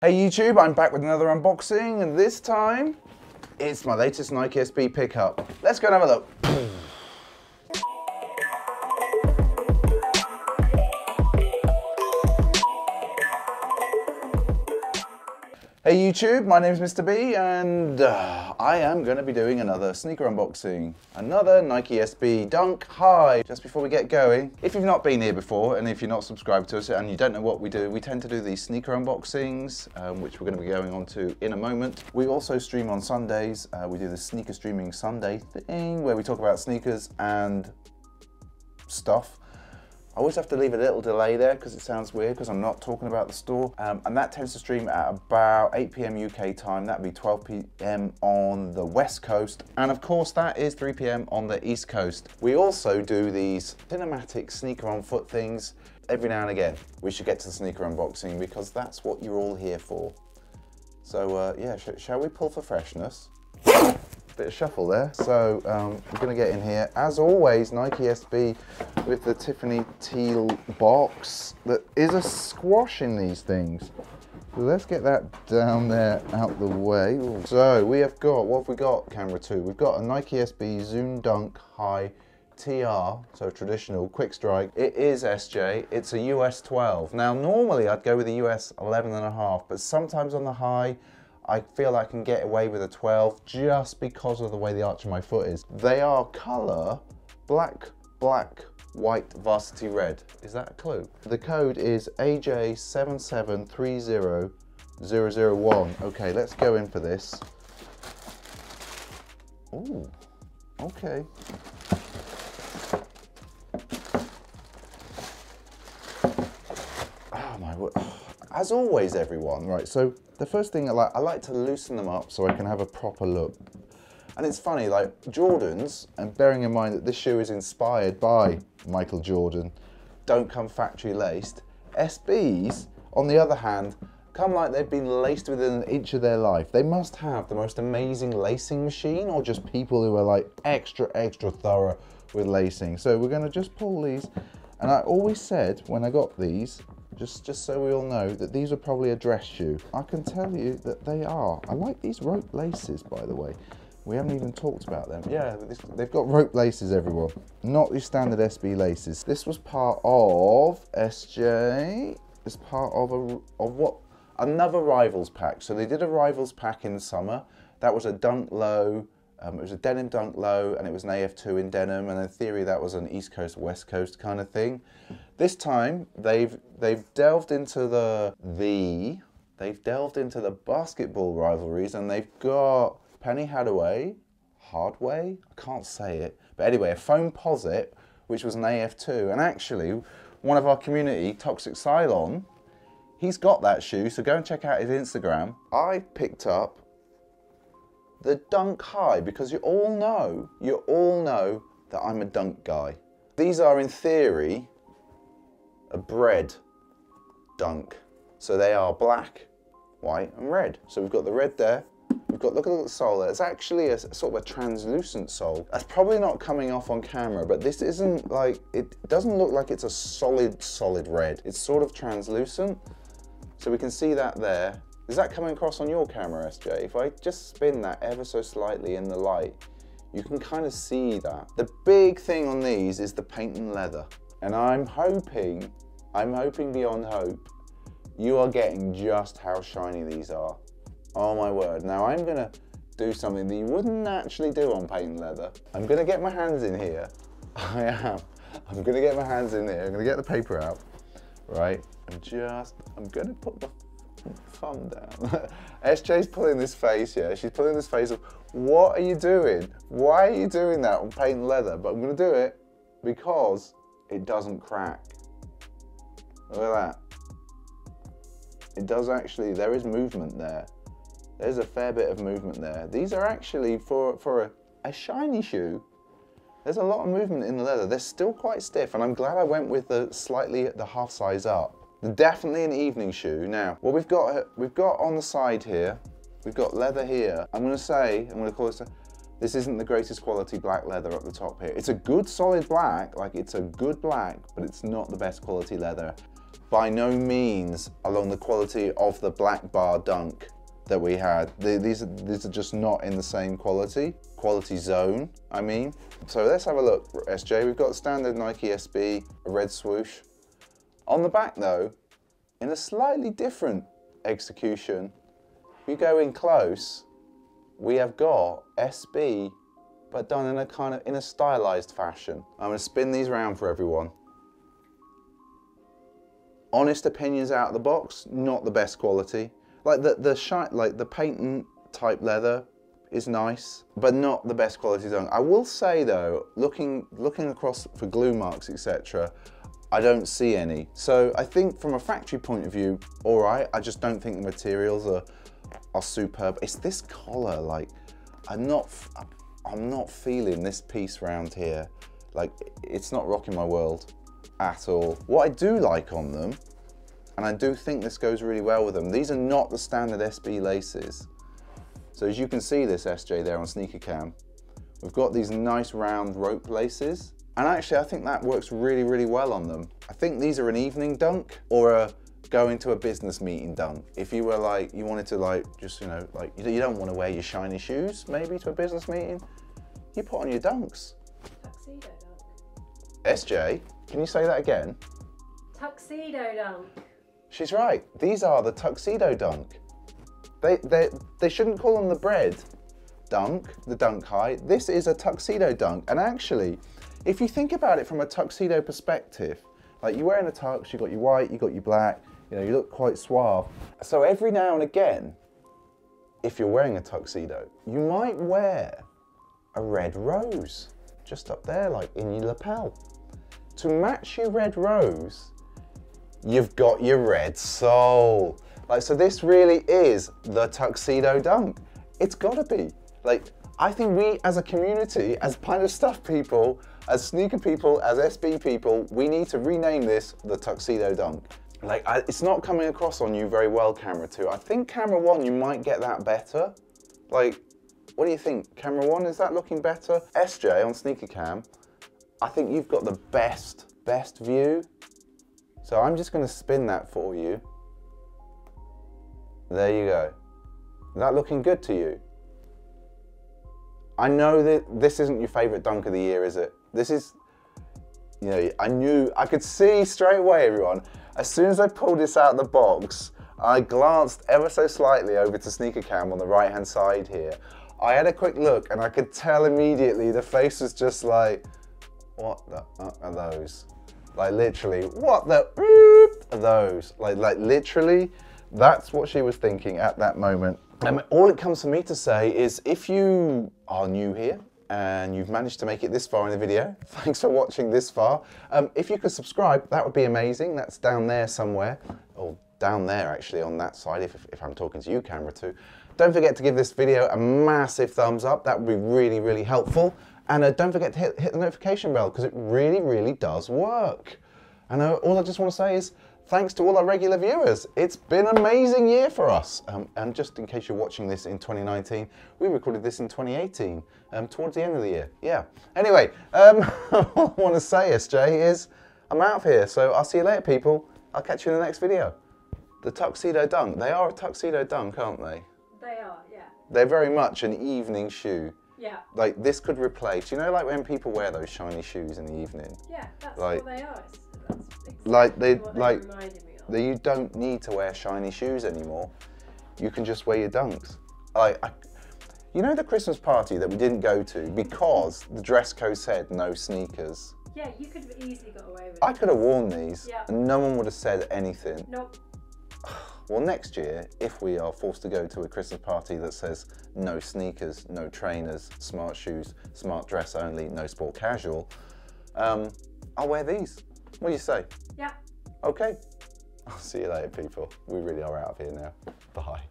Hey YouTube, I'm back with another unboxing, and this time it's my latest Nike SB pickup. Let's go and have a look. Hey YouTube, my name is Mr. B, and I am going to be doing another sneaker unboxing. Another Nike SB Dunk High. Just before we get going, if you've not been here before, and if you're not subscribed to us and you don't know what we do, we tend to do these sneaker unboxings, which we're going to be going on to in a moment. We also stream on Sundays. We do the Sneaker Streaming Sunday thing, where we talk about sneakers and stuff. I always have to leave a little delay there because it sounds weird because I'm not talking about the store. And that tends to stream at about 8 PM UK time. That'd be 12 PM on the West Coast. And of course that is 3 PM on the East Coast. We also do these cinematic sneaker on foot things every now and again. We should get to the sneaker unboxing because that's what you're all here for. So yeah, shall we pull for freshness? Bit of shuffle there. So we're going to get in here. As always, Nike SB with the Tiffany teal box. There is a squash in these things. So let's get that down there out the way. So we have got, what have we got, camera 2? We've got a Nike SB Zoom Dunk High TR, so traditional quick strike. It is SJ, it's a US 12. Now normally I'd go with a US 11.5, but sometimes on the high, I feel I can get away with a 12 just because of the way the arch of my foot is. They are colour black, white, Varsity Red. Is that a clue? The code is AJ7730001. Okay, let's go in for this. Ooh, okay. Oh my word. As always, everyone, right, so the first thing I like to loosen them up so I can have a proper look. And it's funny, like Jordans, and bearing in mind that this shoe is inspired by Michael Jordan, don't come factory laced. SBs, on the other hand, come like they've been laced within an inch of their life. They must have the most amazing lacing machine, or just people who are like extra thorough with lacing. So we're gonna just pull these, and I always said when I got these, just so we all know that these are probably a dress shoe. I can tell you that they are. I like these rope laces, by the way. We haven't even talked about them. Yeah, they've got rope laces, everyone. Not your standard SB laces. This was part of SJ. It's part of what? Another Rivals pack. So they did a Rivals pack in the summer. That was a dunk low. It was a denim dunk low, and it was an AF2 in denim, and in theory that was an East Coast, West Coast kind of thing. This time they've delved into the basketball rivalries, and they've got Penny Hardaway, I can't say it, but anyway, a Foamposite, which was an AF2, and actually one of our community, Toxic Cylon, he's got that shoe, so go and check out his Instagram. I picked up the Dunk High because you all know that I'm a dunk guy. These are in theory a Bred dunk. So they are black, white and red. So we've got the red there. We've got, look at the sole there. It's actually a sort of a translucent sole. That's probably not coming off on camera, but this isn't like, it doesn't look like it's a solid red. It's sort of translucent. So we can see that there. Is that coming across on your camera, SJ? If I just spin that ever so slightly in the light, you can kind of see that. The big thing on these is the paint and leather. And I'm hoping beyond hope, you are getting just how shiny these are. Oh my word. Now I'm gonna do something that you wouldn't naturally do on paint and leather. I'm gonna get my hands in here. I am. I'm gonna get my hands in there. I'm gonna get the paper out, right? I'm gonna put the thumb down. SJ's pulling this face, yeah, she's pulling this face of, what are you doing? Why are you doing that on paint and leather? But I'm gonna do it because it doesn't crack. Look at that. It does actually, there is movement there. There's a fair bit of movement there. These are actually, for a shiny shoe, there's a lot of movement in the leather. They're still quite stiff, and I'm glad I went with the half size up. Definitely an evening shoe. Now, what we've got on the side here, we've got leather here. I'm gonna call this isn't the greatest quality black leather up the top here. It's a good solid black, like it's a good black, but it's not the best quality leather. by no means along the quality of the black bar Dunk that we had. These are just not in the same quality zone, I mean. So let's have a look, SJ. We've got standard Nike SB, a red swoosh. On the back though, in a slightly different execution, if you go in close, we have got SB, but done in a kind of, in a stylized fashion. I'm gonna spin these around for everyone. Honest opinions out of the box, not the best quality. Like the patent type leather is nice, but not the best quality Dunk. I will say though, looking across for glue marks, etc., I don't see any. So I think from a factory point of view, all right, I just don't think the materials are superb. It's this collar, like, I'm not feeling this piece round here. Like, it's not rocking my world at all. What I do like on them, and I do think this goes really well with them, these are not the standard SB laces. So as you can see this, SJ, there on Sneaker Cam, we've got these nice round rope laces. And actually, I think that works really, really well on them. I think these are an evening Dunk or a going to a business meeting Dunk. If you were like, you wanted to like, just, you know, like, you don't want to wear your shiny shoes maybe to a business meeting, you put on your Dunks. Tuxedo Dunk. SJ, can you say that again? Tuxedo Dunk. She's right. These are the Tuxedo Dunk. They shouldn't call them the Bred Dunk, the Dunk High. This is a Tuxedo Dunk. And actually, if you think about it from a tuxedo perspective, like you're wearing a tux, you got your white, you got your black, you know, you look quite suave. So every now and again, if you're wearing a tuxedo, you might wear a red rose just up there, like in your lapel. To match your red rose, you've got your red sole. Like, so this really is the Tuxedo Dunk. It's gotta be. Like, I think we as a community, as pint of stuff people, as sneaker people, as SB people, we need to rename this the Tuxedo Dunk. Like, it's not coming across on you very well, camera 2. I think camera 1, you might get that better. Like, what do you think? Camera 1, is that looking better? SJ on Sneaker Cam, I think you've got the best view. So I'm just gonna spin that for you. There you go. Is that looking good to you? I know that this isn't your favorite Dunk of the year, is it? This is, you know, I could see straight away, everyone. As soon as I pulled this out of the box, I glanced ever so slightly over to Sneaker Cam on the right-hand side here. I had a quick look and I could tell immediately the face was just like, what the are those? Like literally, what the are those? Like literally, that's what she was thinking at that moment. And all it comes for me to say is, if you are new here and you've managed to make it this far in the video, thanks for watching this far. If you could subscribe, that would be amazing. That's down there somewhere, or down there actually on that side, if I'm talking to you, camera 2. Don't forget to give this video a massive thumbs up. That would be really, really helpful. And don't forget to hit the notification bell, because it really, really does work. And all I just want to say is, thanks to all our regular viewers. It's been an amazing year for us. And just in case you're watching this in 2019, we recorded this in 2018, towards the end of the year. Yeah. Anyway, all I want to say, SJ, is I'm out of here. So I'll see you later, people. I'll catch you in the next video. The Tuxedo Dunk. They are a Tuxedo Dunk, aren't they? They are, yeah. They're very much an evening shoe. Yeah. Like, this could replace, you know, like when people wear those shiny shoes in the evening? Yeah, that's like, what they are. That's exactly like they what like reminded me of. that you don't need to wear shiny shoes anymore. You can just wear your Dunks. Like, you know the Christmas party that we didn't go to because the dress code said no sneakers? Yeah, you could have easily got away with it. I could have worn these, yeah, and no one would have said anything. Nope. Well, next year, if we are forced to go to a Christmas party that says no sneakers, no trainers, smart shoes, smart dress only, no sport casual, I'll wear these. What do you say? Yeah. Okay. I'll see you later, people. We really are out of here now. Bye.